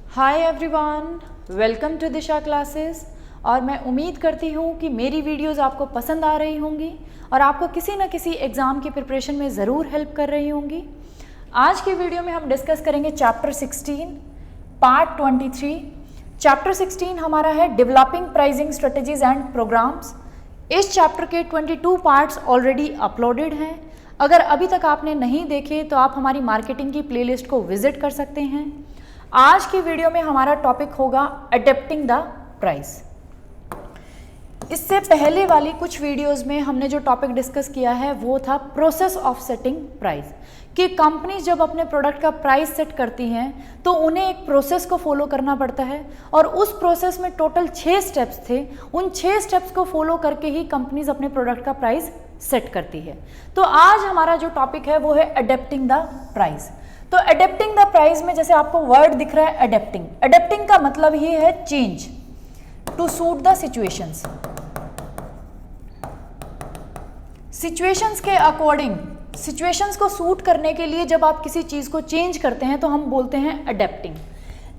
Hi everyone, welcome to Disha classes. और मैं उम्मीद करती हूँ कि मेरी वीडियोस आपको पसंद आ रही होंगी और आपको किसी न किसी एग्ज़ाम की प्रिपरेशन में ज़रूर हेल्प कर रही होंगी। आज की वीडियो में हम डिस्कस करेंगे चैप्टर 16 पार्ट 23। चैप्टर 16 हमारा है developing pricing strategies and programmes. इस चैप्टर के 22 पार्ट्स ऑलरेडी अपलोडेड हैं। अगर अभी तक आपने नहीं देखे तो आप हमारी मार्केटिंग की प्लेलिस्ट को विजिट कर सकते हैं। आज की वीडियो में हमारा टॉपिक होगा अडेप्टिंग द प्राइस। इससे पहले वाली कुछ वीडियोस में हमने जो टॉपिक डिस्कस किया है वो था प्रोसेस ऑफ सेटिंग प्राइस, कि कंपनी जब अपने प्रोडक्ट का प्राइस सेट करती हैं तो उन्हें एक प्रोसेस को फॉलो करना पड़ता है और उस प्रोसेस में टोटल 6 स्टेप्स थे। उन 6 स्टेप्स को फॉलो करके ही कंपनीज अपने प्रोडक्ट का प्राइस सेट करती है। तो आज हमारा जो टॉपिक है वो है अडेप्टिंग द प्राइस। तो अडेप्टिंग द प्राइस में जैसे आपको वर्ड दिख रहा है अडेप्टिंग, अडेप्टिंग का मतलब ही है change to suit the situations. Situations के अकॉर्डिंग, सिचुएशंस को सूट करने के लिए जब आप किसी चीज को चेंज करते हैं तो हम बोलते हैं अडेप्टिंग।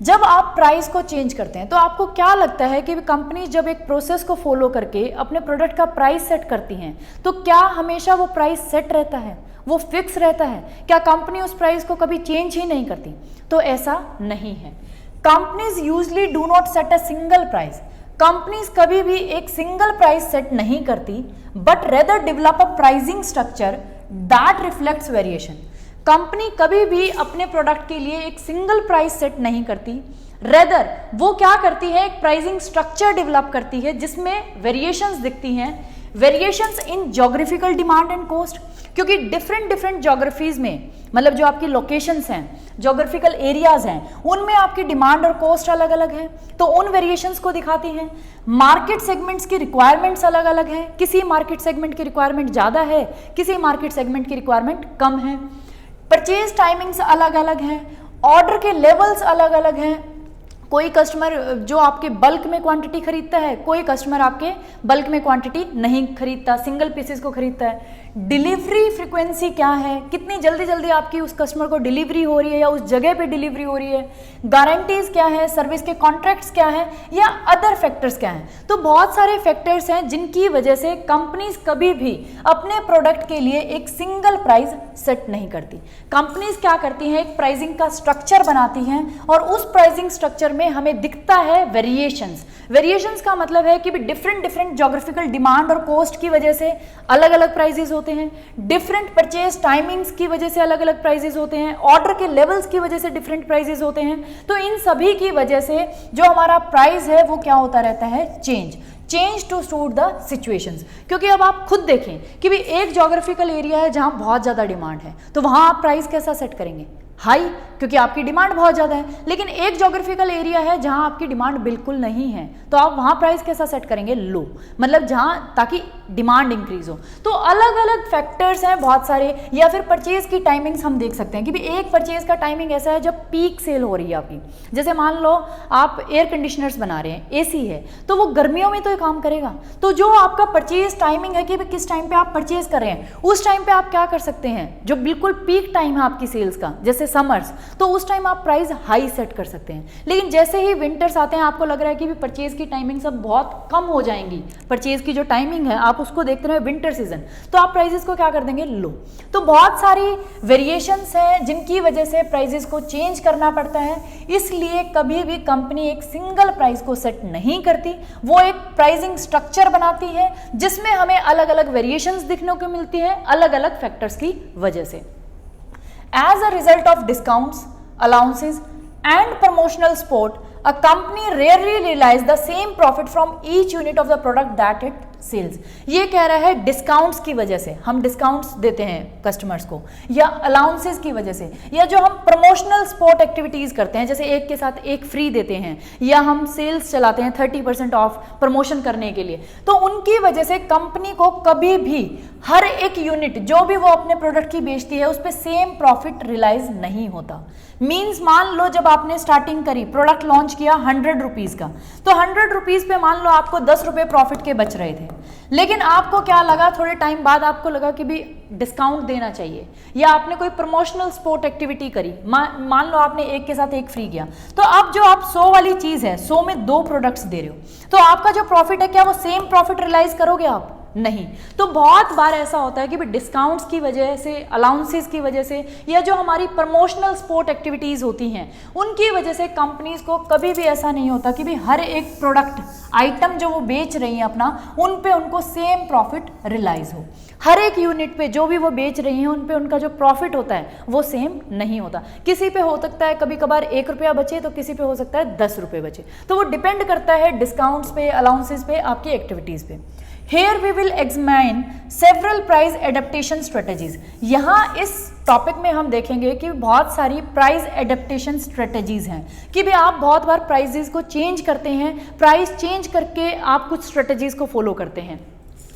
जब आप प्राइस को चेंज करते हैं तो आपको क्या लगता है कि कंपनी जब एक प्रोसेस को फॉलो करके अपने प्रोडक्ट का प्राइस सेट करती हैं तो क्या हमेशा वो प्राइस सेट रहता है, वो फिक्स रहता है? क्या कंपनी उस प्राइस को कभी चेंज ही नहीं करती? तो ऐसा नहीं है। Companies usually do not set a single price. Companies कभी भी एक सिंगल प्राइस सेट नहीं करती, but rather develop a pricing structure that reflects variation. Company कभी भी अपने प्रोडक्ट के लिए एक सिंगल प्राइस सेट नहीं करती, रेदर वो क्या करती है, एक प्राइसिंग स्ट्रक्चर डेवलप करती है जिसमें वेरिएशंस दिखती हैं। Variations in geographical demand and cost, क्योंकि डिफरेंट ज्योग्राफीज में, मतलब जो आपकी लोकेशंस हैं, ज्योग्राफिकल एरियाज हैं, उनमें आपकी डिमांड और कॉस्ट अलग अलग है, तो उन वेरिएशंस को दिखाती हैं। मार्केट सेगमेंट्स की रिक्वायरमेंट्स अलग अलग हैं, किसी मार्केट सेगमेंट की रिक्वायरमेंट ज़्यादा है, किसी मार्केट सेगमेंट की रिक्वायरमेंट कम है। परचेज टाइमिंग्स अलग अलग हैं, ऑर्डर के लेवल्स अलग अलग हैं। कोई कस्टमर जो आपके बल्क में क्वांटिटी खरीदता है, कोई कस्टमर आपके बल्क में क्वांटिटी नहीं खरीदता, सिंगल पीसेस को खरीदता है। डिलीवरी फ्रीक्वेंसी क्या है, कितनी जल्दी जल्दी आपकी उस कस्टमर को डिलीवरी हो रही है या उस जगह पे डिलीवरी हो रही है। गारंटीज क्या है, सर्विस के कॉन्ट्रैक्ट्स क्या है, या अदर फैक्टर्स क्या हैं। तो बहुत सारे फैक्टर्स हैं जिनकी वजह से कंपनीज कभी भी अपने प्रोडक्ट के लिए एक सिंगल प्राइस सेट नहीं करती। कंपनीज क्या करती हैं, एक प्राइसिंग का स्ट्रक्चर बनाती हैं और उस प्राइसिंग स्ट्रक्चर में हमें दिखता है वेरिएशंस। वेरिएशंस का मतलब है कि डिफरेंट ज्योग्राफिकल डिमांड और कॉस्ट की वजह से अलग अलग प्राइसेस होते हैं, डिफरेंट परचेज टाइमिंग्स की वजह से अलग अलग प्राइसेस होते हैं, ऑर्डर के लेवल्स की वजह से डिफरेंट प्राइसेस होते हैं। तो इन सभी की वजह से जो हमारा प्राइस है वो क्या होता रहता है, change to suit the situations. क्योंकि अब आप खुद देखें कि भी एक ज्योग्राफिकल एरिया है जहां बहुत ज्यादा डिमांड है, तो वहां आप प्राइस कैसा सेट करेंगे, हाई, क्योंकि आपकी डिमांड बहुत ज़्यादा है। लेकिन एक ज्योग्राफिकल एरिया है जहां आपकी डिमांड बिल्कुल नहीं है, तो आप वहां प्राइस कैसा सेट करेंगे, लो, मतलब जहां ताकि डिमांड इंक्रीज हो। तो अलग अलग फैक्टर्स हैं बहुत सारे। या फिर परचेज की टाइमिंग्स हम देख सकते हैं कि भी एक परचेज का टाइमिंग ऐसा है जब पीक सेल हो रही है आपकी। जैसे मान लो आप एयर कंडीशनर्स बना रहे हैं, एसी है, तो वो गर्मियों में तो ये काम करेगा। तो जो आपका परचेज टाइमिंग है कि किस टाइम पे आप परचेज कर रहे हैं, उस टाइम पे आप क्या कर सकते हैं, जो बिल्कुल पीक टाइम है आपकी सेल्स का, जैसे समर्स, तो उस टाइम आप प्राइस हाई सेट कर सकते हैं। लेकिन जैसे ही विंटर्स आते हैं, आपको लग रहा है कि भी परचेज की टाइमिंग सब बहुत कम हो जाएंगी, परचेज की जो टाइमिंग है आप उसको देखते रहे विंटर सीजन, तो आप प्राइसेस को क्या कर देंगे, लो। तो बहुत सारी वेरिएशंस हैं जिनकी वजह से प्राइसेस को चेंज करना पड़ता है। इसलिए कभी भी कंपनी एक सिंगल प्राइस को सेट नहीं करती, वो एक प्राइसिंग स्ट्रक्चर बनाती है जिसमें हमें अलग अलग वेरिएशंस दिखने को मिलती है अलग अलग फैक्टर्स की वजह से। As a result of discounts, allowances and promotional support, a company rarely realizes the same profit from each unit of the product that it sells. ये कह रहा है डिस्काउंट्स की वजह से, हम डिस्काउंट्स देते हैं कस्टमर्स को, या अलाउंसेस की वजह से, या जो हम प्रमोशनल स्पोर्ट एक्टिविटीज करते हैं, जैसे एक के साथ एक फ्री देते हैं, या हम सेल्स चलाते हैं 30% ऑफ प्रमोशन करने के लिए, तो उनकी वजह से कंपनी को कभी भी हर एक यूनिट जो भी वो अपने प्रोडक्ट की बेचती है उस पर सेम प्रॉफिट रियलाइज नहीं होता। मीन्स मान लो जब आपने स्टार्टिंग करी, प्रोडक्ट लॉन्च किया 100 रुपीज का, तो 100 रुपीज पे मान लो आपको 10 रुपए प्रॉफिट के बच रहे थे, लेकिन आपको क्या लगा, थोड़े टाइम बाद आपको लगा कि भी डिस्काउंट देना चाहिए, या आपने कोई प्रमोशनल स्पोर्ट एक्टिविटी करी, मान लो आपने एक के साथ एक फ्री किया, तो अब जो आप 100 वाली चीज़ है, 100 में 2 प्रोडक्ट्स दे रहे हो, तो आपका जो प्रॉफिट है क्या वो सेम प्रॉफिट रियलाइज करोगे आप? नहीं। तो बहुत बार ऐसा होता है कि भी डिस्काउंट्स की वजह से, अलाउंसेस की वजह से, या जो हमारी प्रमोशनल स्पोर्ट एक्टिविटीज़ होती हैं उनकी वजह से कंपनीज को कभी भी ऐसा नहीं होता कि भी हर एक प्रोडक्ट आइटम जो वो बेच रही हैं अपना, उन पे उनको सेम प्रॉफिट रियलाइज हो। हर एक यूनिट पे जो भी वो बेच रही हैं उन पे उनका जो प्रॉफिट होता है वो सेम नहीं होता। किसी पे हो सकता है कभी कभार 1 रुपया बचे, तो किसी पे हो सकता है 10 रुपये बचे। तो वो डिपेंड करता है डिस्काउंट्स पे, अलाउंसेस पे, आपकी एक्टिविटीज़ पे। Here we will examine several price adaptation strategies। यहाँ इस टॉपिक में हम देखेंगे कि बहुत सारी प्राइस एडेप्टेशन स्ट्रेटजीज हैं कि भी आप बहुत बार प्राइजेस को चेंज करते हैं, प्राइस चेंज करके आप कुछ स्ट्रेटजीज को फॉलो करते हैं।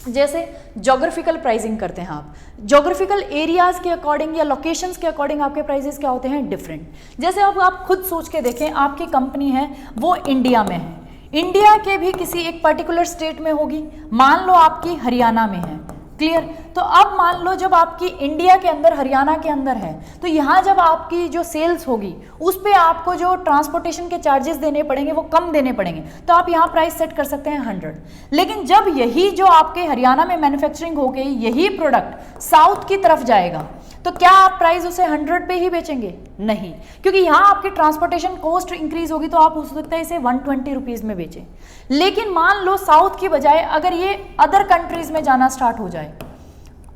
जैसे जोग्राफिकल प्राइसिंग करते हैं आप, जोग्राफिकल एरियाज के अकॉर्डिंग या लोकेशंस के अकॉर्डिंग आपके प्राइजेस क्या होते हैं, डिफरेंट। जैसे अब आप खुद सोच के देखें, आपकी कंपनी है वो इंडिया में है, इंडिया के भी किसी एक पर्टिकुलर स्टेट में होगी, मान लो आपकी हरियाणा में है, क्लियर। तो अब मान लो जब आपकी इंडिया के अंदर, हरियाणा के अंदर है, तो यहाँ जब आपकी जो सेल्स होगी उस पे आपको जो ट्रांसपोर्टेशन के चार्जेस देने पड़ेंगे वो कम देने पड़ेंगे, तो आप यहाँ प्राइस सेट कर सकते हैं 100। लेकिन जब यही जो आपके हरियाणा में मैन्युफैक्चरिंग हो गई, यही प्रोडक्ट साउथ की तरफ जाएगा, तो क्या आप प्राइस उसे 100 पे ही बेचेंगे? नहीं, क्योंकि यहाँ आपकी ट्रांसपोर्टेशन कॉस्ट इंक्रीज होगी, तो आप हो सकता है इसे 120 रुपीज़ में बेचें। लेकिन मान लो साउथ की बजाय अगर ये अदर कंट्रीज में जाना स्टार्ट हो जाए,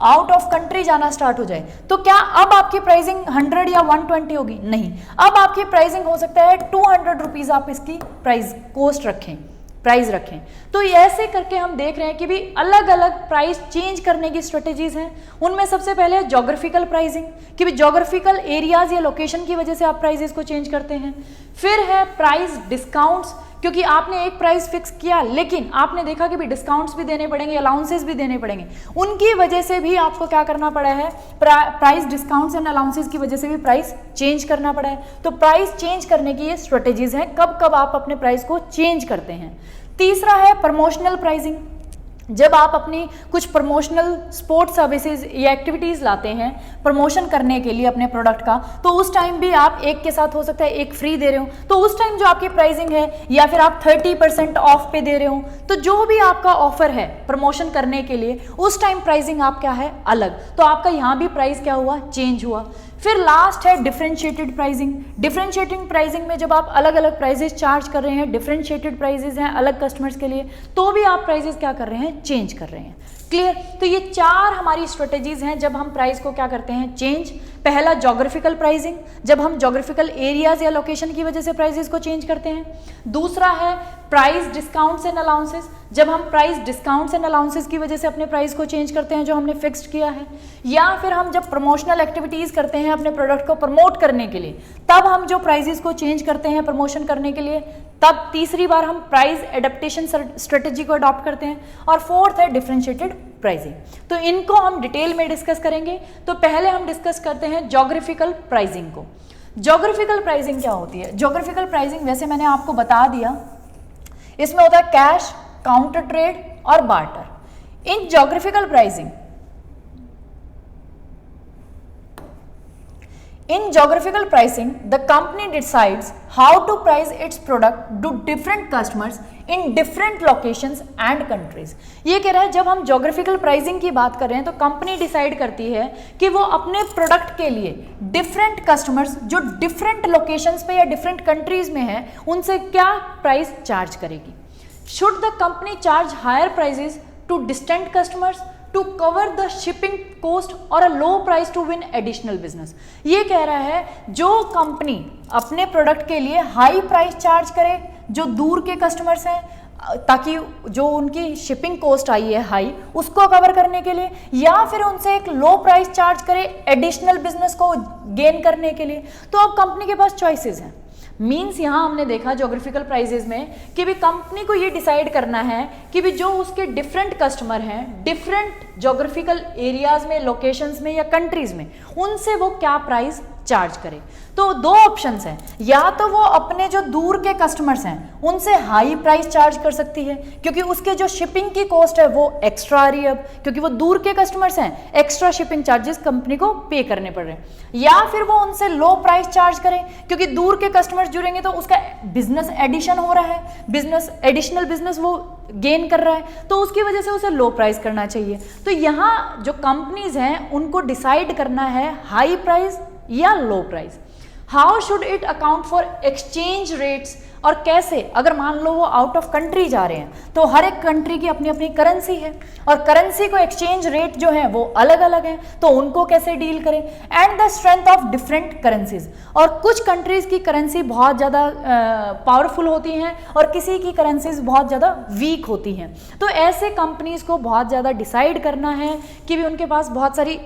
आउट ऑफ कंट्री जाना स्टार्ट हो जाए, तो क्या अब आपकी प्राइसिंग 100 या 120 होगी? नहीं, अब आपकी प्राइसिंग हो सकता है 200 रुपीज़ आप इसकी प्राइस कॉस्ट रखें, प्राइस रखें। तो ऐसे करके हम देख रहे हैं कि भी अलग अलग प्राइस चेंज करने की स्ट्रेटेजीज हैं। उनमें सबसे पहले है जोग्राफिकल प्राइसिंग, कि भी जोग्राफिकल एरियाज या लोकेशन की वजह से आप प्राइसेस को चेंज करते हैं। फिर है प्राइस डिस्काउंट्स, क्योंकि आपने एक प्राइस फिक्स किया लेकिन आपने देखा कि भी डिस्काउंट्स भी देने पड़ेंगे, अलाउंसेस भी देने पड़ेंगे, उनकी वजह से भी आपको क्या करना पड़ा है, प्राइस डिस्काउंट्स एंड अलाउंसेस की वजह से भी प्राइस चेंज करना पड़ा है। तो प्राइस चेंज करने की ये स्ट्रेटेजीज हैं, कब कब आप अपने प्राइस को चेंज करते हैं। तीसरा है प्रमोशनल प्राइसिंग, जब आप अपनी कुछ प्रमोशनल स्पोर्ट्स सर्विसेज या एक्टिविटीज़ लाते हैं प्रमोशन करने के लिए अपने प्रोडक्ट का, तो उस टाइम भी आप एक के साथ हो सकता है एक फ्री दे रहे हो, तो उस टाइम जो आपकी प्राइसिंग है, या फिर आप 30% ऑफ पे दे रहे हो, तो जो भी आपका ऑफर है प्रमोशन करने के लिए उस टाइम प्राइसिंग आप क्या है अलग, तो आपका यहाँ भी प्राइस क्या हुआ, चेंज हुआ। फिर लास्ट है डिफरेंशिएटेड प्राइसिंग। डिफरेंशिएटिंग प्राइसिंग में जब आप अलग अलग प्राइजेस चार्ज कर रहे हैं, डिफरेंशिएटेड प्राइजेस हैं अलग कस्टमर्स के लिए, तो भी आप प्राइजेस क्या कर रहे हैं, चेंज कर रहे हैं, क्लियर। तो ये 4 हमारी स्ट्रेटेजीज हैं जब हम प्राइस को क्या करते हैं, चेंज। पहला जोग्राफिकल प्राइसिंग, जब हम जोग्राफिकल एरियाज या लोकेशन की वजह से प्राइसेस को चेंज करते हैं। दूसरा है प्राइस डिस्काउंट्स एंड अलाउंसेस, जब हम प्राइस डिस्काउंट्स एंड अलाउंसेस की वजह से अपने प्राइस को चेंज करते हैं जो हमने फिक्स्ड किया है। या फिर हम जब प्रमोशनल एक्टिविटीज़ करते हैं अपने प्रोडक्ट को प्रमोट करने के लिए, तब हम जो प्राइसेस को चेंज करते हैं प्रमोशन करने के लिए, तब तीसरी बार हम प्राइस एडेप्टेशन स्ट्रेटेजी को अडॉप्ट करते हैं। और फोर्थ है डिफरेंशिएटेड प्राइसिंग। तो इनको हम डिटेल में डिस्कस करेंगे। तो पहले हम डिस्कस करते हैं जोग्राफिकल प्राइसिंग को। जोग्राफिकल प्राइसिंग क्या होती है? जोग्राफिकल प्राइसिंग वैसे मैंने आपको बता दिया, इसमें होता है कैश, काउंटर ट्रेड और barter. In geographical pricing, in geographical pricing the company decides how to price its product to different customers in different locations and countries। ये कह रहा है जब हम जोग्राफिकल प्राइसिंग की बात कर रहे हैं तो कंपनी डिसाइड करती है कि वो अपने प्रोडक्ट के लिए डिफरेंट कस्टमर्स जो डिफरेंट लोकेशंस पे या डिफरेंट कंट्रीज में है उनसे क्या प्राइस चार्ज करेगी। Should the company charge higher prices to distant customers to cover the shipping cost और a low price to win additional business. ये कह रहा है जो कंपनी अपने प्रोडक्ट के लिए हाई प्राइस चार्ज करे जो दूर के कस्टमर्स हैं, ताकि जो उनकी शिपिंग कॉस्ट आई है हाई उसको कवर करने के लिए, या फिर उनसे एक लो प्राइस चार्ज करे एडिशनल बिजनेस को गेन करने के लिए, तो अब कंपनी के पास चॉइसेस हैं। मीन्स यहाँ हमने देखा जोग्राफिकल प्राइजेज में कि भी कंपनी को ये डिसाइड करना है कि भी जो उसके डिफरेंट कस्टमर हैं डिफरेंट जोग्राफिकल एरियाज में, लोकेशंस में या कंट्रीज में, उनसे वो क्या प्राइस चार्ज करे। तो दो ऑप्शंस हैं, या तो वो अपने जो दूर के कस्टमर्स हैं उनसे हाई प्राइस चार्ज कर सकती है क्योंकि उसके जो शिपिंग की कॉस्ट है वो एक्स्ट्रा आ रही है, अब क्योंकि वो दूर के कस्टमर्स हैं, एक्स्ट्रा शिपिंग चार्जेस कंपनी को पे करने पड़ रहे हैं। या फिर वो उनसे लो प्राइस चार्ज करें क्योंकि दूर के कस्टमर्स जुड़ेंगे तो उसका बिजनेस एडिशन हो रहा है, बिजनेस एडिशनल बिजनेस वो गेन कर रहा है, तो उसकी वजह से उसे लो प्राइस करना चाहिए। तो यहाँ जो कंपनीज हैं उनको डिसाइड करना है हाई प्राइस या लो price. How should it account for exchange rates, और कैसे, अगर मान लो वो आउट ऑफ कंट्री जा रहे हैं तो हर एक कंट्री की अपनी अपनी करेंसी है और करेंसी को एक्सचेंज रेट जो है वो अलग अलग है, तो उनको कैसे डील करें। And the strength of different currencies, और कुछ कंट्रीज की करेंसी बहुत ज़्यादा पावरफुल होती हैं और किसी की करेंसीज बहुत ज़्यादा वीक होती हैं। तो ऐसे कंपनीज को बहुत ज़्यादा डिसाइड करना है कि भी उनके पास बहुत सारी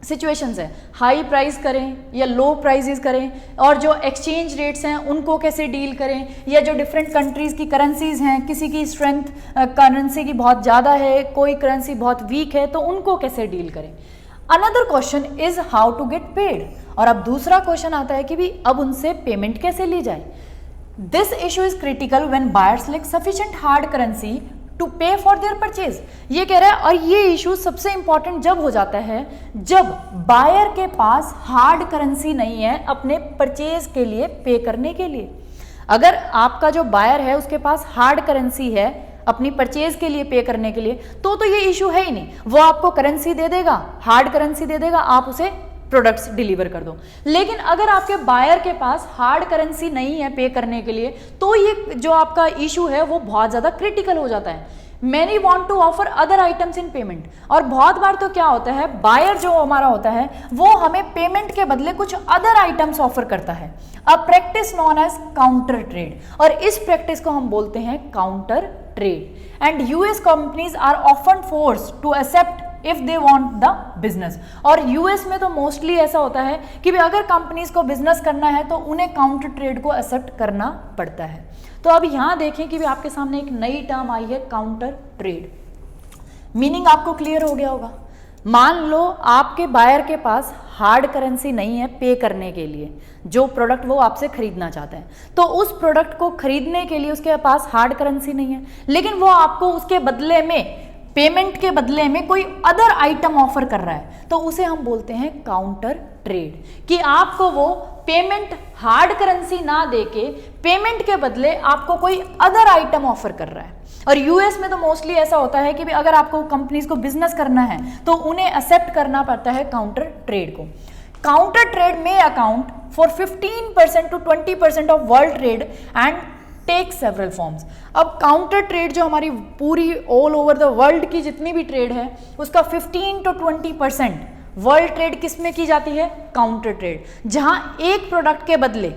सिचुएशंस है, हाई प्राइस करें या लो प्राइसेस करें, और जो एक्सचेंज रेट्स हैं उनको कैसे डील करें, या जो डिफरेंट कंट्रीज़ की करेंसीज हैं, किसी की स्ट्रेंथ करेंसी की बहुत ज़्यादा है, कोई करेंसी बहुत वीक है, तो उनको कैसे डील करें। Another question is how to get paid, और अब दूसरा क्वेश्चन आता है कि भी अब उनसे पेमेंट कैसे ली जाए। This issue is critical when buyers like sufficient hard currency to pay for their purchase. ये कह रहा है, और ये इशू सबसे इंपॉर्टेंट जब हो जाता है जब बायर के पास हार्ड करेंसी नहीं है अपने परचेज के लिए पे करने के लिए। अगर आपका जो बायर है उसके पास हार्ड करेंसी है अपनी परचेज के लिए पे करने के लिए, तो ये इशू है ही नहीं, वो आपको करेंसी दे देगा, हार्ड करेंसी दे देगा, आप उसे प्रोडक्ट्स डिलीवर कर दो। लेकिन अगर आपके बायर के पास हार्ड करेंसी नहीं है पे करने के लिए, तो ये जो आपका इशू है वो बहुत ज़्यादा क्रिटिकल हो जाता है। Many want to offer other items in payment, और बहुत बार तो क्या होता है, बायर जो हमारा होता है वो हमें पेमेंट के बदले कुछ अदर आइटम्स ऑफर करता है। A practice known as counter trade, और इस प्रैक्टिस को हम बोलते हैं counter trade. And US companies are often force to accept if they want the business, और यूएस में तो मोस्टली ऐसा होता है कि अगर कंपनीज को बिजनेस करना है तो उन्हें काउंटर ट्रेड को एक्सेप्ट करना पड़ता है। तो अब यहां देखें कि भी आपके सामने एक नई टर्म आई है, काउंटर ट्रेड। मीनिंग आपको क्लियर हो गया होगा। मान लो आपके बायर के पास हार्ड करेंसी नहीं है पे करने के लिए, जो प्रोडक्ट वो आपसे खरीदना चाहते हैं, तो उस प्रोडक्ट को खरीदने के लिए उसके पास हार्ड करेंसी नहीं है, लेकिन वो आपको उसके बदले में, पेमेंट के बदले में कोई अदर आइटम ऑफर कर रहा है, तो उसे हम बोलते हैं काउंटर ट्रेड। कि आपको वो पेमेंट हार्ड करेंसी ना देके पेमेंट के बदले आपको कोई अदर आइटम ऑफर कर रहा है। और यूएस में तो मोस्टली ऐसा होता है कि अगर आपको कंपनीज को बिजनेस करना है तो उन्हें एक्सेप्ट करना पड़ता है काउंटर ट्रेड को। काउंटर ट्रेड में account for 15% to 20% of world trade and take several forms. अब काउंटर ट्रेड जो हमारी पूरी ऑल ओवर द वर्ल्ड की जितनी भी ट्रेड है उसका 15 to 20% वर्ल्ड ट्रेड किस में की जाती है, काउंटर ट्रेड, जहां एक प्रोडक्ट के बदले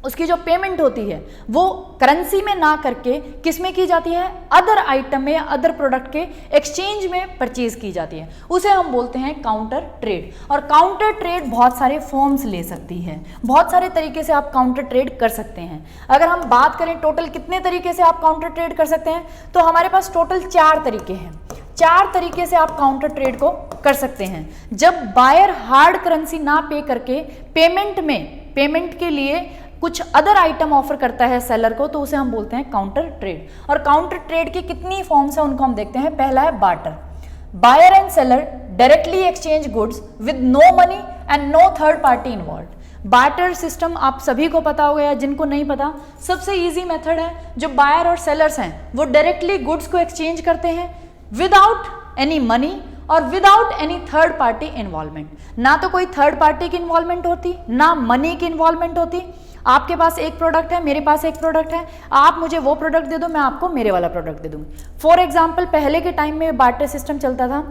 उसकी जो पेमेंट होती है वो करेंसी में ना करके किस में की जाती है, अदर आइटम में या अदर प्रोडक्ट के एक्सचेंज में परचेज की जाती है, उसे हम बोलते हैं काउंटर ट्रेड। और काउंटर ट्रेड बहुत सारे फॉर्म्स ले सकती है, बहुत सारे तरीके से आप काउंटर ट्रेड कर सकते हैं। अगर हम बात करें टोटल कितने तरीके से आप काउंटर ट्रेड कर सकते हैं, तो हमारे पास टोटल 4 तरीके हैं। 4 तरीके से आप काउंटर ट्रेड को कर सकते हैं। जब बायर हार्ड करेंसी ना पे करके पेमेंट के लिए कुछ अदर आइटम ऑफर करता है सेलर को, तो उसे हम बोलते हैं काउंटर ट्रेड। और काउंटर ट्रेड की कितनी फॉर्म्स है उनको हम देखते हैं। पहला है barter. Buyer and seller directly exchange goods with no money and no third party involve. Barter system आप सभी को पता होगा, या जिनको नहीं पता, सबसे इजी मेथड है। जो बायर और सेलर्स हैं वो डायरेक्टली गुड्स को एक्सचेंज करते हैं विदाउट एनी मनी और without any third party involvement. ना तो कोई थर्ड पार्टी की इन्वॉल्वमेंट होती, ना मनी की इन्वॉल्वमेंट होती। आपके पास एक प्रोडक्ट है, मेरे पास एक प्रोडक्ट है, आप मुझे वो प्रोडक्ट दे दो, मैं आपको मेरे वाला प्रोडक्ट दे दूंगी। फॉर एग्जाम्पल, पहले के टाइम में बार्टर सिस्टम चलता था।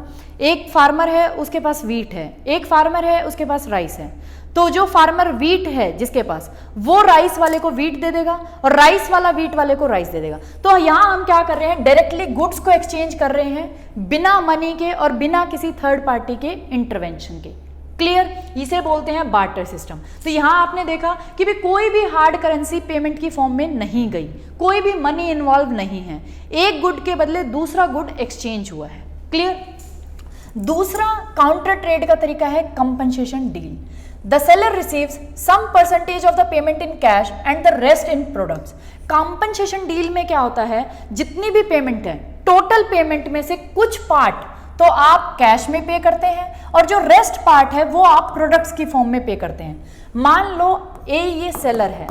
एक फार्मर है, उसके पास वीट है, एक फार्मर है, उसके पास राइस है। तो जो फार्मर वीट है जिसके पास, वो राइस वाले को वीट दे देगा और राइस वाला वीट वाले को राइस दे देगा। तो यहां हम क्या कर रहे हैं, डायरेक्टली गुड्स को एक्सचेंज कर रहे हैं बिना मनी के और बिना किसी थर्ड पार्टी के इंटरवेंशन के। क्लियर, इसे बोलते हैं बार्टर सिस्टम। तो यहां आपने देखा कि भी कोई भी हार्ड करेंसी पेमेंट की फॉर्म में नहीं गई, कोई भी मनी इन्वॉल्व नहीं है, एक गुड के बदले दूसरा गुड एक्सचेंज हुआ है। क्लियर। दूसरा काउंटर ट्रेड का तरीका है compensation deal. The seller receives some percentage of the payment in cash and the rest in products. Compensation deal में क्या होता है, जितनी भी पेमेंट है टोटल पेमेंट में से कुछ पार्ट तो आप कैश में पे करते हैं और जो रेस्ट पार्ट है वो आप प्रोडक्ट्स की फॉर्म में पे करते हैं। मान लो ये सेलर है,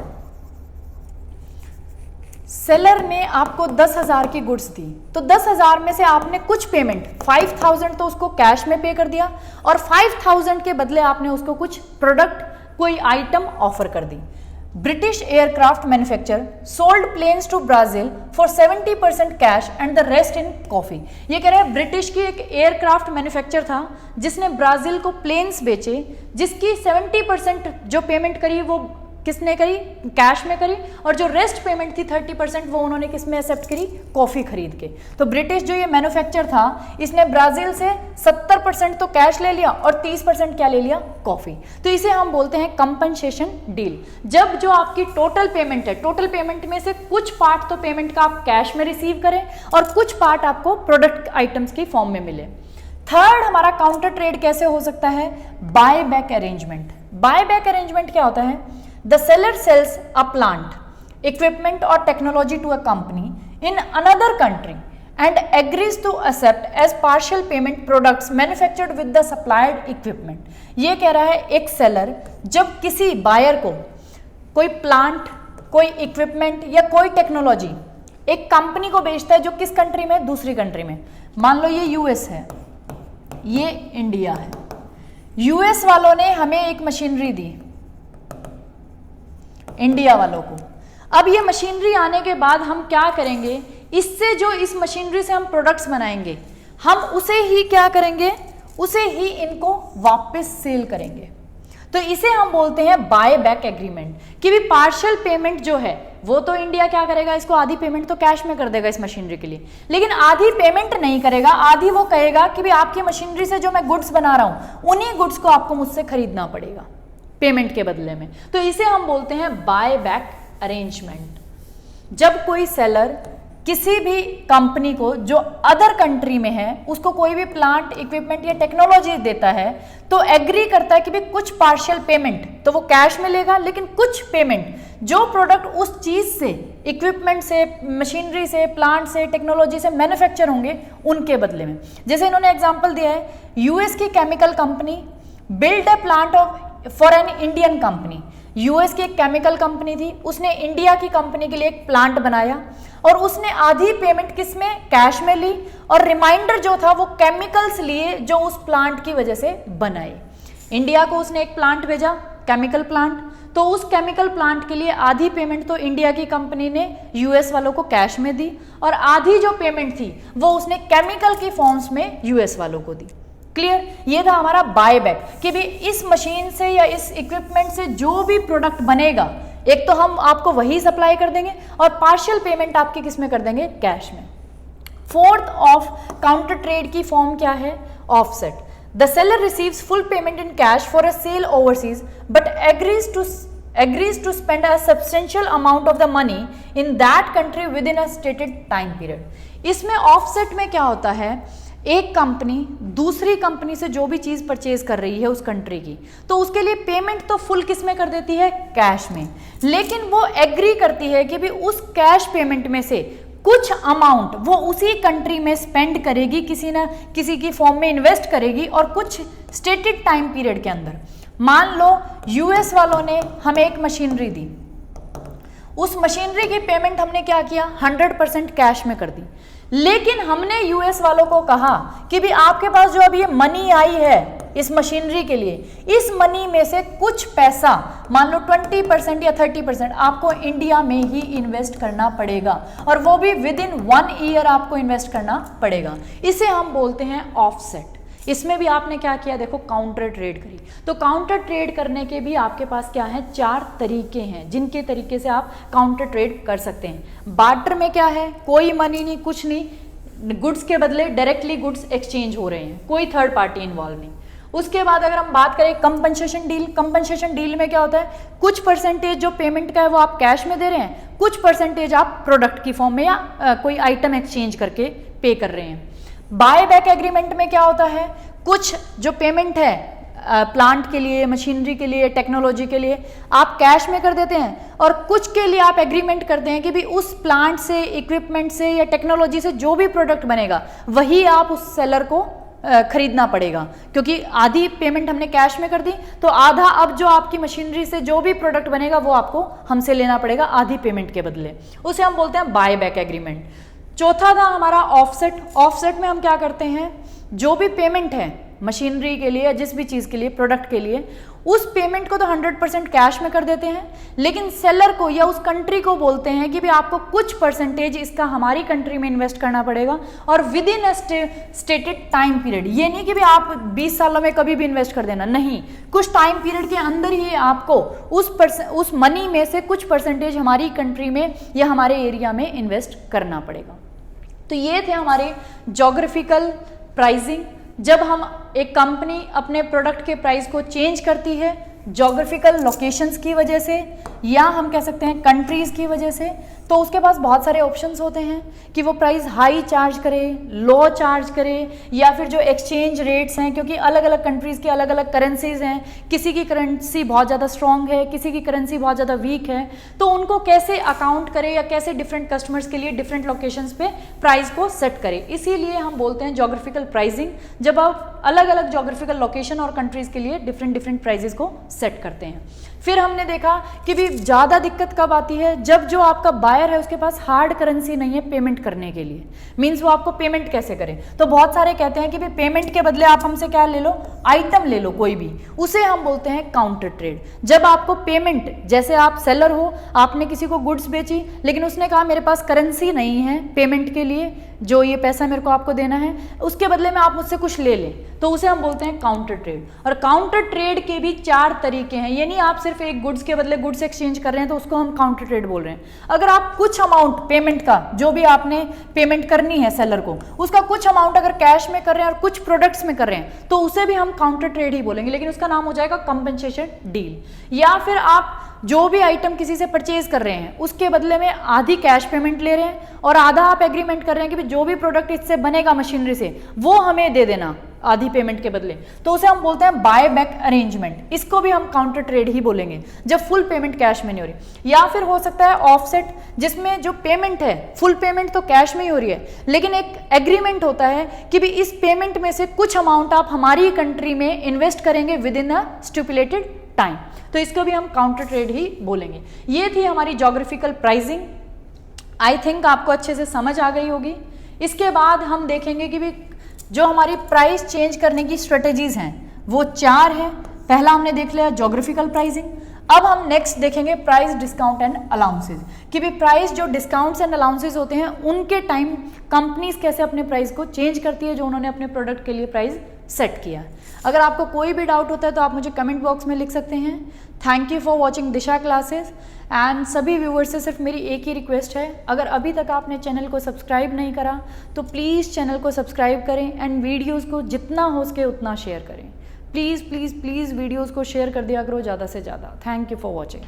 सेलर ने आपको 10,000 की गुड्स दी, तो 10,000 में से आपने कुछ पेमेंट 5,000 तो उसको कैश में पे कर दिया और 5,000 के बदले आपने उसको कुछ प्रोडक्ट, कोई आइटम ऑफर कर दी। British aircraft manufacture sold planes to Brazil for 70% cash and the rest in coffee. ये कह रहे हैं ब्रिटिश की एक एयरक्राफ्ट मैन्युफैक्चर था जिसने ब्राजील को प्लेन्स बेचे, जिसकी 70% जो पेमेंट करी वो किसने करी, कैश में करी, और जो रेस्ट पेमेंट थी 30% वो उन्होंने किस में एक्सेप्ट करी, कॉफी खरीद के। तो ब्रिटिश जो ये मैन्युफैक्चर था इसने ब्राजील से 70% तो कैश ले लिया और 30% क्या ले लिया, कॉफी। तो इसे हम बोलते हैं कंपनसेशन डील। जब जो आपकी टोटल पेमेंट है, टोटल पेमेंट में से कुछ पार्ट तो पेमेंट का आप कैश में रिसीव करें और कुछ पार्ट आपको प्रोडक्ट आइटम्स की फॉर्म में मिले। थर्ड हमारा काउंटर ट्रेड कैसे हो सकता है, buy back arrangement. Buy back arrangement क्या होता है, the seller sells a plant, equipment or technology to a company in another country and agrees to accept as partial payment products manufactured with the supplied equipment। ये कह रहा है एक seller जब किसी बायर को कोई प्लांट, कोई इक्विपमेंट या कोई टेक्नोलॉजी एक कंपनी को बेचता है जो किस कंट्री में, दूसरी कंट्री में। मान लो ये यूएस है, ये इंडिया है। यूएस वालों ने हमें एक मशीनरी दी इंडिया वालों को। अब ये मशीनरी आने के बाद हम क्या करेंगे, इससे जो इस मशीनरी से हम प्रोडक्ट्स बनाएंगे हम उसे ही क्या करेंगे, उसे ही इनको वापस सेल करेंगे। तो इसे हम बोलते हैं बाय बैक एग्रीमेंट कि भी पार्शियल पेमेंट जो है वो तो इंडिया क्या करेगा, इसको आधी पेमेंट तो कैश में कर देगा इस मशीनरी के लिए, लेकिन आधी पेमेंट नहीं करेगा, आधी वो कहेगा कि भी आपकी मशीनरी से जो मैं गुड्स बना रहा हूं उन्हीं गुड्स को आपको मुझसे खरीदना पड़ेगा पेमेंट के बदले में। तो इसे हम बोलते हैं बाय बैक अरेंजमेंट। जब कोई सेलर किसी भी कंपनी को जो अदर कंट्री में है उसको कोई भी प्लांट, इक्विपमेंट या टेक्नोलॉजी देता है तो एग्री करता है कि भी कुछ पार्शियल पेमेंट तो वो कैश में लेगा, लेकिन कुछ पेमेंट जो प्रोडक्ट उस चीज से, इक्विपमेंट से, मशीनरी से, प्लांट से, टेक्नोलॉजी से मैन्युफैक्चर होंगे उनके बदले में। जैसे इन्होंने एग्जाम्पल दिया है, यूएस की chemical company build a plant of for an Indian company. US की एक केमिकल कंपनी थी, उसने इंडिया की कंपनी के लिए एक प्लांट बनाया और उसने आधी पेमेंट किस में, कैश में ली, और रिमाइंडर जो था वो केमिकल्स लिए जो उस प्लांट की वजह से बनाए। इंडिया को उसने एक प्लांट भेजा, केमिकल प्लांट, तो उस केमिकल प्लांट के लिए आधी पेमेंट तो इंडिया की कंपनी ने यूएस वालों को कैश में दी और आधी जो पेमेंट थी वो उसने केमिकल की फॉर्म्स में यूएस वालों को दी। क्लियर, ये था हमारा बाय बैक कि भी इस मशीन से या इस इक्विपमेंट से जो भी प्रोडक्ट बनेगा एक तो हम आपको वही सप्लाई कर देंगे और पार्शियल पेमेंट आपकी किस में कर देंगे, कैश में। फोर्थ ऑफ काउंटर ट्रेड की फॉर्म क्या है, offset. The seller receives full payment in cash for a sale overseas but agrees to spend a substantial amount of the money in that country within a stated time period। इसमें offset में क्या होता है, एक company दूसरी company से जो भी चीज परचेज कर रही है उस कंट्री की, तो उसके लिए पेमेंट तो फुल किस में कर देती है, कैश में, लेकिन वो एग्री करती है कि भी उस कैश पेमेंट में से कुछ अमाउंट वो उसी कंट्री में स्पेंड करेगी, किसी ना किसी की फॉर्म में इन्वेस्ट करेगी और कुछ स्टेटेड टाइम पीरियड के अंदर। मान लो यूएस वालों ने हमें एक मशीनरी दी, उस मशीनरी की पेमेंट हमने क्या किया, 100% कैश में कर दी, लेकिन हमने यूएस वालों को कहा कि भी आपके पास जो अभी ये मनी आई है इस मशीनरी के लिए, इस मनी में से कुछ पैसा मान लो 20% या 30% आपको इंडिया में ही इन्वेस्ट करना पड़ेगा और वो भी विद इन 1 ईयर आपको इन्वेस्ट करना पड़ेगा। इसे हम बोलते हैं ऑफसेट। इसमें भी आपने क्या किया, देखो काउंटर ट्रेड करी। तो काउंटर ट्रेड करने के भी आपके पास क्या है, 4 तरीके हैं जिनके तरीके से आप काउंटर ट्रेड कर सकते हैं। बार्टर में क्या है, कोई मनी नहीं, कुछ नहीं, गुड्स के बदले डायरेक्टली गुड्स एक्सचेंज हो रहे हैं, कोई थर्ड पार्टी इन्वॉल्व नहीं। उसके बाद अगर हम बात करें कंपनसेशन डील, कंपनसेशन डील में क्या होता है, कुछ परसेंटेज जो पेमेंट का है वो आप कैश में दे रहे हैं, कुछ परसेंटेज आप प्रोडक्ट की फॉर्म में या कोई आइटम एक्सचेंज करके पे कर रहे हैं। बाय बैक एग्रीमेंट में क्या होता है, कुछ जो पेमेंट है प्लांट के लिए, मशीनरी के लिए, टेक्नोलॉजी के लिए आप कैश में कर देते हैं, और कुछ के लिए आप एग्रीमेंट करते हैं कि भी उस प्लांट से, इक्विपमेंट से या टेक्नोलॉजी से जो भी प्रोडक्ट बनेगा वही आप उस सेलर को खरीदना पड़ेगा, क्योंकि आधी पेमेंट हमने कैश में कर दी, तो आधा अब जो आपकी मशीनरी से जो भी प्रोडक्ट बनेगा वो आपको हमसे लेना पड़ेगा आधी पेमेंट के बदले। उसे हम बोलते हैं बाय बैक एग्रीमेंट। चौथा था हमारा ऑफसेट। ऑफसेट में हम क्या करते हैं, जो भी पेमेंट है मशीनरी के लिए या जिस भी चीज़ के लिए, प्रोडक्ट के लिए, उस पेमेंट को तो 100% कैश में कर देते हैं, लेकिन सेलर को या उस कंट्री को बोलते हैं कि भी आपको कुछ परसेंटेज इसका हमारी कंट्री में इन्वेस्ट करना पड़ेगा, और with in stated time period. ये नहीं कि भी आप 20 सालों में कभी भी इन्वेस्ट कर देना, नहीं, कुछ टाइम पीरियड के अंदर ही आपको उस मनी में से कुछ परसेंटेज हमारी कंट्री में या हमारे एरिया में इन्वेस्ट करना पड़ेगा। तो ये थे हमारे ज्योग्राफिकल प्राइसिंग। जब हम एक कंपनी अपने प्रोडक्ट के प्राइस को चेंज करती है ज्योग्राफिकल लोकेशंस की वजह से, या हम कह सकते हैं कंट्रीज़ की वजह से, तो उसके पास बहुत सारे ऑप्शंस होते हैं कि वो प्राइस हाई चार्ज करे, लो चार्ज करे, या फिर जो एक्सचेंज रेट्स हैं, क्योंकि अलग अलग कंट्रीज़ की अलग अलग करेंसीज हैं, किसी की करेंसी बहुत ज़्यादा स्ट्रॉन्ग है, किसी की करेंसी बहुत ज़्यादा वीक है, तो उनको कैसे अकाउंट करे या कैसे डिफरेंट कस्टमर्स के लिए डिफरेंट लोकेशंस पे प्राइस को सेट करे। इसीलिए हम बोलते हैं ज्योग्राफिकल प्राइसिंग, जब आप अलग अलग ज्योग्राफिकल लोकेशन और कंट्रीज़ के लिए डिफरेंट प्राइजेस को सेट करते हैं। फिर हमने देखा कि भी ज़्यादा दिक्कत कब आती है, जब जो आपका बायर है उसके पास हार्ड करेंसी नहीं है पेमेंट करने के लिए। मींस वो आपको पेमेंट कैसे करें, तो बहुत सारे कहते हैं कि भी पेमेंट के बदले आप हमसे क्या ले लो, आइटम ले लो कोई भी, उसे हम बोलते हैं काउंटर ट्रेड। जब आपको पेमेंट, जैसे आप सेलर हो, आपने किसी को गुड्स बेची, लेकिन उसने कहा मेरे पास करेंसी नहीं है पेमेंट के लिए, जो ये पैसा मेरे को आपको देना है, उसके बदले में आप मुझसे कुछ ले लें, तो उसे हम बोलते हैं काउंटर ट्रेड। और काउंटर ट्रेड के भी 4 तरीके हैं, यानी आप सिर्फ एक गुड्स के बदले गुड्स एक्सचेंज कर रहे हैं तो उसको हम काउंटर ट्रेड बोल रहे हैं। अगर आप कुछ अमाउंट पेमेंट का, जो भी आपने पेमेंट करनी है सेलर को, उसका कुछ अमाउंट अगर कैश में कर रहे हैं और कुछ प्रोडक्ट्स में कर रहे हैं, तो उसे भी हम काउंटर ट्रेड ही बोलेंगे, लेकिन उसका नाम हो जाएगा कंपनसेशन डील। या फिर आप जो भी आइटम किसी से परचेज कर रहे हैं उसके बदले में आधी कैश पेमेंट ले रहे हैं और आधा आप एग्रीमेंट कर रहे हैं कि जो भी प्रोडक्ट इससे बनेगा मशीनरी से वो हमें दे देना आधी पेमेंट के बदले, तो उसे हम बोलते हैं बाय बैक अरेंजमेंट। इसको भी हम काउंटर ट्रेड ही बोलेंगे जब फुल पेमेंट कैश में नहीं हो रही। या फिर हो सकता है ऑफसेट, जिसमें जो पेमेंट है फुल पेमेंट तो कैश में ही हो रही है, लेकिन एक एग्रीमेंट होता है कि भी इस पेमेंट में से कुछ अमाउंट आप हमारी कंट्री में इन्वेस्ट करेंगे with in a stipulated time, तो इसको भी हम काउंटर ट्रेड ही बोलेंगे। ये थी हमारी ज्योग्राफिकल प्राइसिंग। आई थिंक आपको अच्छे से समझ आ गई होगी। इसके बाद हम देखेंगे कि भी जो हमारी प्राइस चेंज करने की स्ट्रेटेजीज हैं वो 4 हैं। पहला हमने देख लिया ज्योग्राफिकल प्राइसिंग। अब हम नेक्स्ट देखेंगे प्राइस डिस्काउंट एंड अलाउंसेज, कि भी प्राइस जो डिस्काउंट्स एंड अलाउंसेज होते हैं उनके टाइम कंपनीज कैसे अपने प्राइस को चेंज करती है जो उन्होंने अपने प्रोडक्ट के लिए प्राइस सेट किया। अगर आपको कोई भी डाउट होता है तो आप मुझे कमेंट बॉक्स में लिख सकते हैं। Thank you for watching Disha classes. And सभी व्यूवर्स से सिर्फ मेरी एक ही रिक्वेस्ट है, अगर अभी तक आपने चैनल को सब्सक्राइब नहीं करा तो प्लीज़ चैनल को सब्सक्राइब करें एंड वीडियोज़ को जितना हो सके उतना शेयर करें। प्लीज़ प्लीज़ प्लीज़ वीडियोज़ को शेयर कर दिया करो ज़्यादा से ज़्यादा। Thank you for watching.